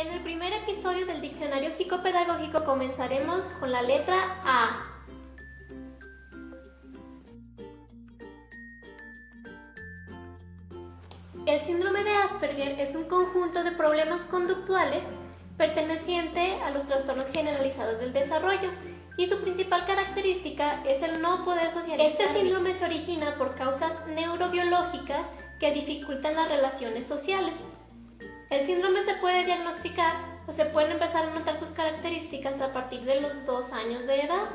En el primer episodio del diccionario psicopedagógico comenzaremos con la letra A. El síndrome de Asperger es un conjunto de problemas conductuales perteneciente a los trastornos generalizados del desarrollo y su principal característica es el no poder socializar. Este síndrome se origina por causas neurobiológicas que dificultan las relaciones sociales. El síndrome se puede diagnosticar o se pueden empezar a notar sus características a partir de los 2 años de edad.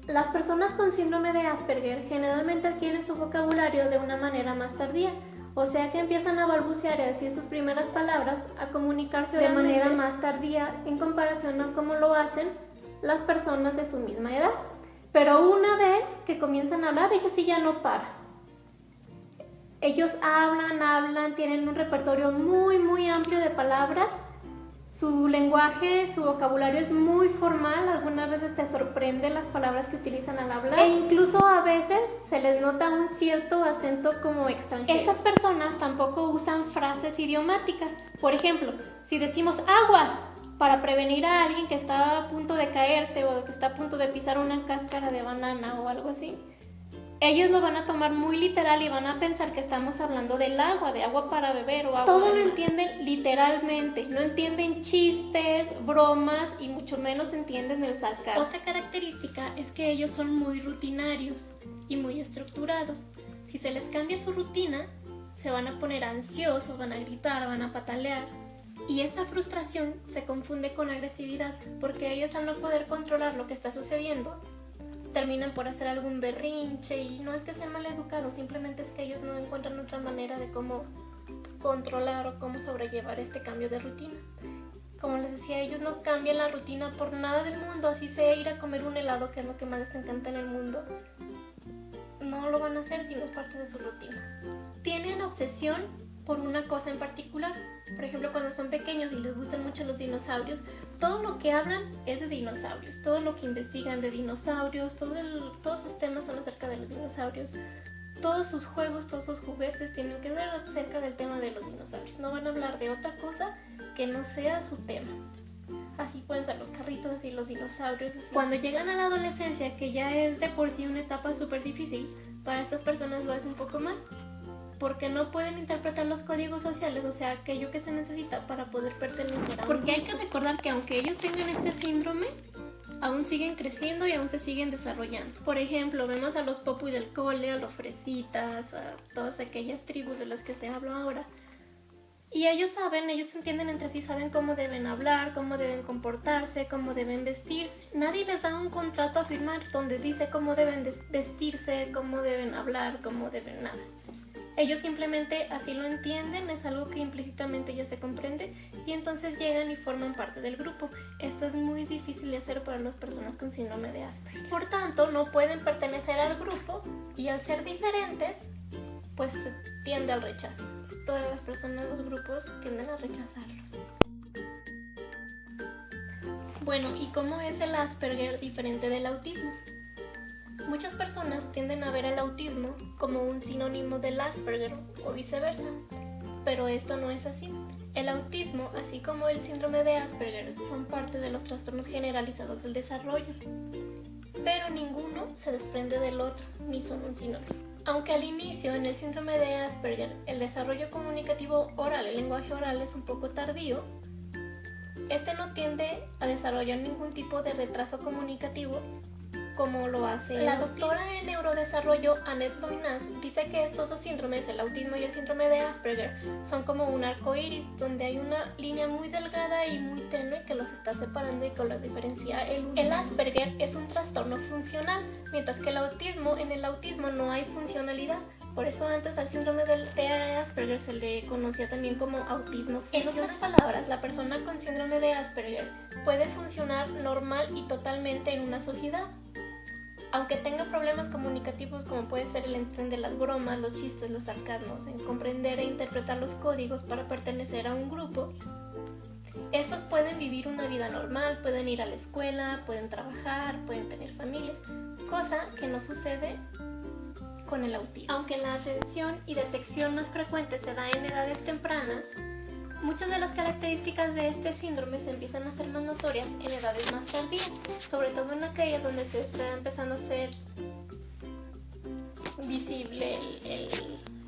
Las personas con síndrome de Asperger generalmente adquieren su vocabulario de una manera más tardía, o sea que empiezan a balbucear y a decir sus primeras palabras, a comunicarse de manera más tardía en comparación a cómo lo hacen las personas de su misma edad. Pero una vez que comienzan a hablar, ellos sí ya no paran. Ellos hablan, tienen un repertorio muy amplio de palabras. Su lenguaje, su vocabulario es muy formal, algunas veces te sorprende las palabras que utilizan al hablar e incluso a veces se les nota un cierto acento como extranjero. Estas personas tampoco usan frases idiomáticas. Por ejemplo, si decimos aguas para prevenir a alguien que está a punto de caerse o que está a punto de pisar una cáscara de banana o algo así, ellos lo van a tomar muy literal y van a pensar que estamos hablando del agua, de agua para beber o agua. Todo lo entienden literalmente, no entienden chistes, bromas y mucho menos entienden el sarcasmo. Otra característica es que ellos son muy rutinarios y muy estructurados. Si se les cambia su rutina, se van a poner ansiosos, van a gritar, van a patalear. Y esta frustración se confunde con agresividad porque ellos al no poder controlar lo que está sucediendo, terminan por hacer algún berrinche y no es que sean mal educados, simplemente es que ellos no encuentran otra manera de cómo controlar o cómo sobrellevar este cambio de rutina. Como les decía, ellos no cambian la rutina por nada del mundo, así sea ir a comer un helado, que es lo que más les encanta en el mundo. No lo van a hacer si no es parte de su rutina. Tienen obsesión por una cosa en particular. Por ejemplo, cuando son pequeños y les gustan mucho los dinosaurios, todo lo que hablan es de dinosaurios, todo lo que investigan de dinosaurios, todos sus temas son acerca de los dinosaurios, todos sus juegos, todos sus juguetes tienen que ser acerca del tema de los dinosaurios. No van a hablar de otra cosa que no sea su tema. Así pueden ser los carritos y los dinosaurios. Así. Cuando llegan a la adolescencia, que ya es de por sí una etapa súper difícil, para estas personas lo es un poco más, porque no pueden interpretar los códigos sociales, o sea, aquello que se necesita para poder pertenecer a un grupo. Porque hay que recordar que aunque ellos tengan este síndrome, aún siguen creciendo y aún se siguen desarrollando. Por ejemplo, vemos a los Popu del cole, a los Fresitas, a todas aquellas tribus de las que se habla ahora. Y ellos entienden entre sí, saben cómo deben hablar, cómo deben comportarse, cómo deben vestirse. Nadie les da un contrato a firmar donde dice cómo deben vestirse, cómo deben hablar, cómo deben nada. Ellos simplemente así lo entienden, es algo que implícitamente ya se comprende y entonces llegan y forman parte del grupo. Esto es muy difícil de hacer para las personas con síndrome de Asperger. Por tanto, no pueden pertenecer al grupo y al ser diferentes, pues se tiende al rechazo. Todas las personas de los grupos tienden a rechazarlos. Bueno, ¿y cómo es el Asperger diferente del autismo? Muchas personas tienden a ver el autismo como un sinónimo del Asperger o viceversa, pero esto no es así. El autismo, así como el síndrome de Asperger, son parte de los trastornos generalizados del desarrollo, pero ninguno se desprende del otro, ni son un sinónimo. Aunque al inicio, en el síndrome de Asperger, el desarrollo comunicativo oral, el lenguaje oral es un poco tardío, este no tiende a desarrollar ningún tipo de retraso comunicativo como lo hace la doctora en neurodesarrollo Annette Doinaz. Dice que estos dos síndromes, el autismo y el síndrome de Asperger, son como un arco iris donde hay una línea muy delgada y muy tenue que los está separando y que los diferencia el uno. El Asperger es un trastorno funcional, mientras que en el autismo no hay funcionalidad. Por eso antes al síndrome de Asperger se le conocía también como autismo funcional. En otras palabras, la persona con síndrome de Asperger puede funcionar normal y totalmente en una sociedad, aunque tenga problemas comunicativos como puede ser el entender las bromas, los chistes, los sarcasmos, en comprender e interpretar los códigos para pertenecer a un grupo. Estos pueden vivir una vida normal, pueden ir a la escuela, pueden trabajar, pueden tener familia, cosa que no sucede con el autismo. Aunque la atención y detección más frecuente se da en edades tempranas, Muchas de las características de este síndrome se empiezan a hacer más notorias en edades más tardías, sobre todo en aquellas donde se está empezando a hacer visible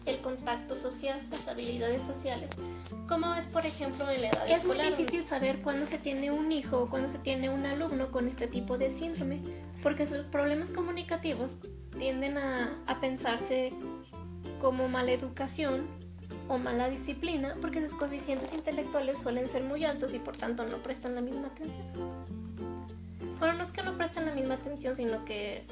el contacto social, las habilidades sociales, como es por ejemplo en la edad escolar. Es muy difícil saber cuándo se tiene un hijo o cuándo se tiene un alumno con este tipo de síndrome, porque sus problemas comunicativos tienden a pensarse como mala educación o mala disciplina, porque sus coeficientes intelectuales suelen ser muy altos y por tanto no prestan la misma atención. Bueno, no es que no presten la misma atención, sino que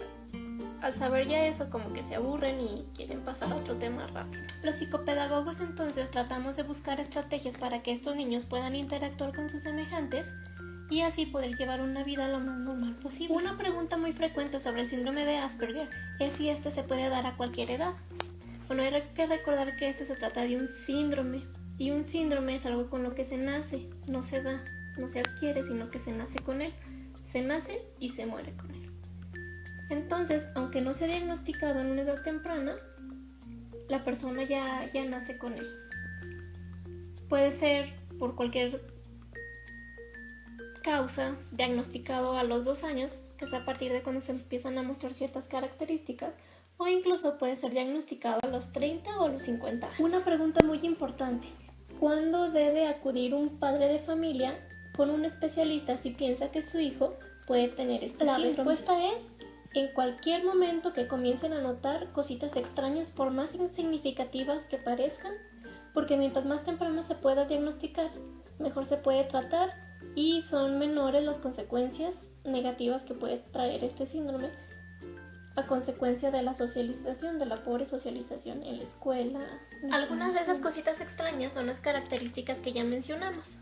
al saber ya eso como que se aburren y quieren pasar a otro tema rápido. Los psicopedagogos entonces tratamos de buscar estrategias para que estos niños puedan interactuar con sus semejantes y así poder llevar una vida lo más normal posible. Una pregunta muy frecuente sobre el síndrome de Asperger es si este se puede dar a cualquier edad. Bueno, hay que recordar que se trata de un síndrome, y un síndrome es algo con lo que se nace, no se da, no se adquiere, sino que se nace con él. Se nace y se muere con él. Entonces, aunque no se ha diagnosticado en una edad temprana, la persona ya nace con él. Puede ser por cualquier causa diagnosticado a los 2 años, que es a partir de cuando se empiezan a mostrar ciertas características, o incluso puede ser diagnosticado a los 30 o a los 50. Una pregunta muy importante: ¿cuándo debe acudir un padre de familia con un especialista si piensa que su hijo puede tener este síndrome? La respuesta es en cualquier momento que comiencen a notar cositas extrañas, por más insignificativas que parezcan, porque mientras más temprano se pueda diagnosticar, mejor se puede tratar y son menores las consecuencias negativas que puede traer este síndrome a consecuencia de la socialización, de la pobre socialización en la escuela. Algunas de esas cositas extrañas son las características que ya mencionamos.